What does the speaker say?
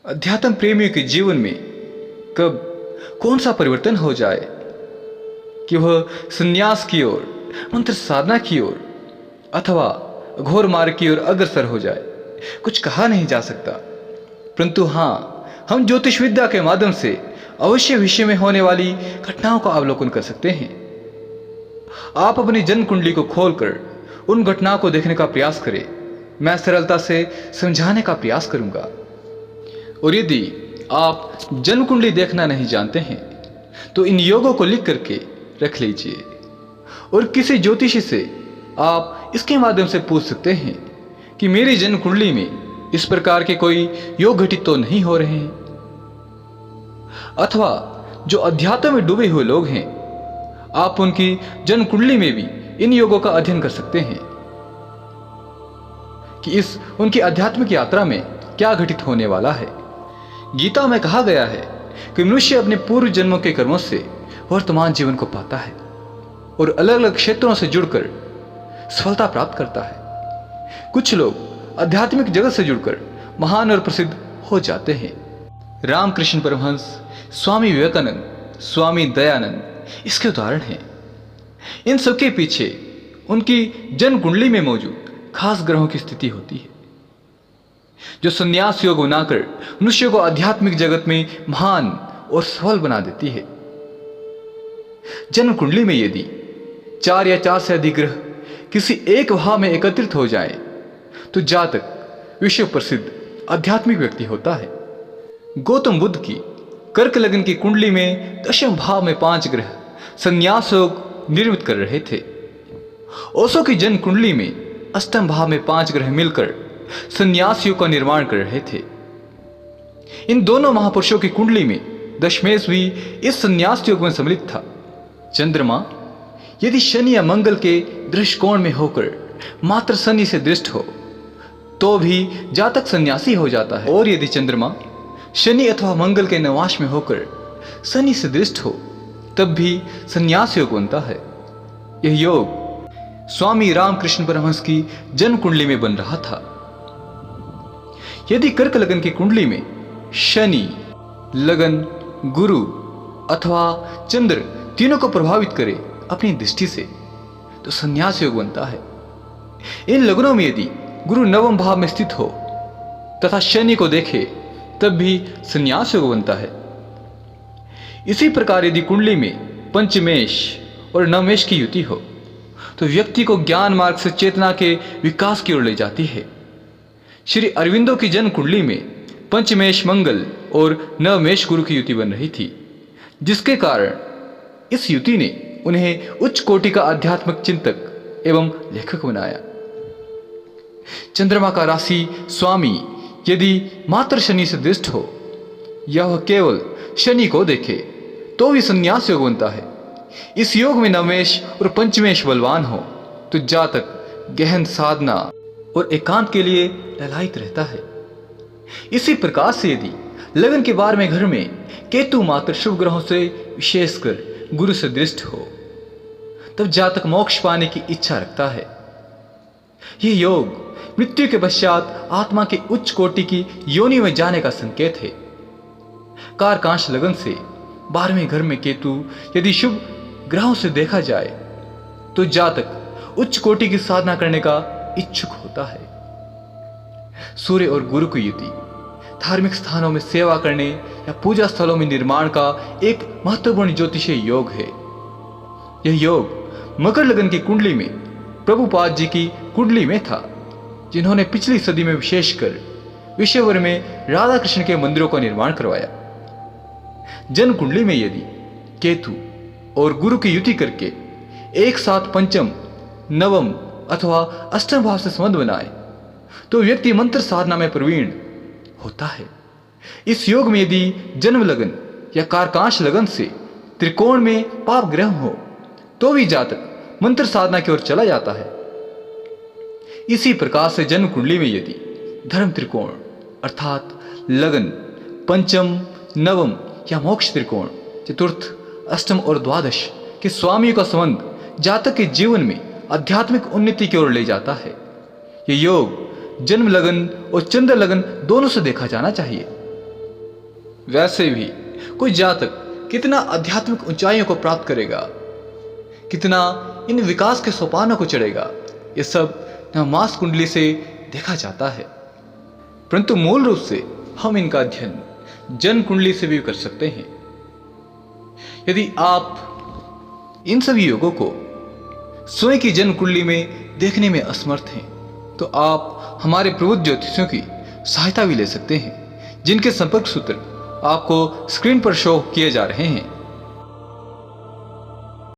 अध्यात्म प्रेमियों के जीवन में कब कौन सा परिवर्तन हो जाए कि वह संन्यास की ओर, मंत्र साधना की ओर अथवा घोर मार्ग की ओर अग्रसर हो जाए, कुछ कहा नहीं जा सकता। परंतु हाँ, हम ज्योतिष विद्या के माध्यम से अवश्य विषय में होने वाली घटनाओं का अवलोकन कर सकते हैं। आप अपनी जन्म कुंडली को खोलकर उन घटनाओं को देखने का प्रयास करें। मैं सरलता से समझाने का प्रयास करूंगा। और यदि आप जन्म कुंडली देखना नहीं जानते हैं तो इन योगों को लिख करके रख लीजिए और किसी ज्योतिषी से आप इसके माध्यम से पूछ सकते हैं कि मेरी जन्म कुंडली में इस प्रकार के कोई योग घटित तो नहीं हो रहे हैं। अथवा जो अध्यात्म में डूबे हुए लोग हैं, आप उनकी जन्म कुंडली में भी इन योगों का अध्ययन कर सकते हैं कि इस उनकी आध्यात्मिक यात्रा में क्या घटित होने वाला है। गीता में कहा गया है कि मनुष्य अपने पूर्व जन्मों के कर्मों से वर्तमान जीवन को पाता है और अलग अलग क्षेत्रों से जुड़कर सफलता प्राप्त करता है। कुछ लोग आध्यात्मिक जगत से जुड़कर महान और प्रसिद्ध हो जाते हैं। रामकृष्ण परमहंस, स्वामी विवेकानंद, स्वामी दयानंद इसके उदाहरण हैं। इन सबके पीछे उनकी जन्म कुंडली में मौजूद खास ग्रहों की स्थिति होती है जो संन्यास योग बनाकर मनुष्य को आध्यात्मिक जगत में महान और सफल बना देती है। जन्म कुंडली में यदि 4 या 4 से अधिक ग्रह किसी एक भाव में एकत्रित हो जाए तो जातक विश्व प्रसिद्ध आध्यात्मिक व्यक्ति होता है। गौतम बुद्ध की कर्क लग्न की कुंडली में दशम भाव में 5 ग्रह संन्यास योग निर्मित कर रहे थे। ओशो की जन्म कुंडली में अष्टम भाव में 5 ग्रह मिलकर संन्यास योग का निर्माण कर रहे थे। इन दोनों महापुरुषों की कुंडली में दशमेश भी इस संन्यास योग में सम्मिलित था। चंद्रमा यदि शनि या मंगल के दृष्टिकोण में होकर मात्र शनि से दृष्ट हो तो भी जातक सन्यासी हो जाता है, और यदि चंद्रमा शनि अथवा मंगल के नवाश में होकर शनि से दृष्ट हो तब भी संन्यास योग बनता है। यह योग स्वामी रामकृष्ण परमहंस की जन्म कुंडली में बन रहा था। यदि कर्क लगन की कुंडली में शनि, लगन, गुरु अथवा चंद्र तीनों को प्रभावित करे अपनी दृष्टि से तो संन्यास योग बनता है। इन लगनों में यदि गुरु नवम भाव में स्थित हो तथा शनि को देखे तब भी संन्यास योग बनता है। इसी प्रकार यदि कुंडली में पंचमेश और नवमेश की युति हो तो व्यक्ति को ज्ञान मार्ग से चेतना के विकास की ओर ले जाती है। श्री अरविंदो की जन्म कुंडली में पंचमेश मंगल और नवमेश गुरु की युति बन रही थी, जिसके कारण इस युति ने उन्हें उच्च कोटि का आध्यात्मिक चिंतक एवं लेखक बनाया। चंद्रमा का राशि स्वामी यदि मात्र शनि से दृष्ट हो या वह केवल शनि को देखे तो भी संन्यास योग बनता है। इस योग में नवमेश और पंचमेश बलवान हो तो जातक गहन साधना और एकांत के लिए ललायित रहता है। इसी प्रकार से यदि लगन के 12वें घर में केतु मात्र शुभ ग्रहों से विशेषकर गुरु से दृष्ट हो तब जातक मोक्ष पाने की इच्छा रखता है। यह योग मृत्यु के पश्चात आत्मा के उच्च कोटि की योनि में जाने का संकेत है। कारकांश लगन से 12वें घर में केतु यदि शुभ ग्रहों से देखा जाए तो जातक उच्च कोटि की साधना करने का इच्छुक होता है। सूर्य और गुरु की युति धार्मिक स्थानों में सेवा करने या पूजा स्थलों में निर्माण का एक महत्वपूर्ण ज्योतिषीय योग है। यह योग मकर लगन की कुंडली में प्रभुपाद जी की कुंडली में था, जिन्होंने पिछली सदी में विशेषकर विश्व भर में राधा कृष्ण के मंदिरों का निर्माण करवाया। जन्म कुंडली में यदि केतु और गुरु की युति करके एक साथ पंचम, नवम अथवा अष्टम भाव से संबंध बनाए तो व्यक्ति मंत्र साधना में प्रवीण होता है। इस योग में यदि जन्म लगन या कारकांश लगन से त्रिकोण में पाप ग्रह हो तो भी जातक मंत्र साधना की ओर चला जाता है। इसी प्रकार से जन्म कुंडली में यदि धर्म त्रिकोण अर्थात लगन, पंचम, नवम या मोक्ष त्रिकोण, चतुर्थ, अष्टम और द्वादश के स्वामी का संबंध जातक के जीवन में आध्यात्मिक उन्नति की ओर ले जाता है। यह योग जन्म लगन और चंद्र लगन दोनों से देखा जाना चाहिए। वैसे भी कोई जातक कितना आध्यात्मिक ऊंचाइयों को प्राप्त करेगा, कितना इन विकास के सोपानों को चढ़ेगा, ये सब नवमास कुंडली से देखा जाता है। परंतु मूल रूप से हम इनका अध्ययन जन्म कुंडली से भी कर सकते हैं। यदि आप इन सभी योगों को स्वयं की जन्म कुंडली में देखने में असमर्थ हैं, तो आप हमारे प्रबुद्ध ज्योतिषियों की सहायता भी ले सकते हैं, जिनके संपर्क सूत्र आपको स्क्रीन पर शो किए जा रहे हैं।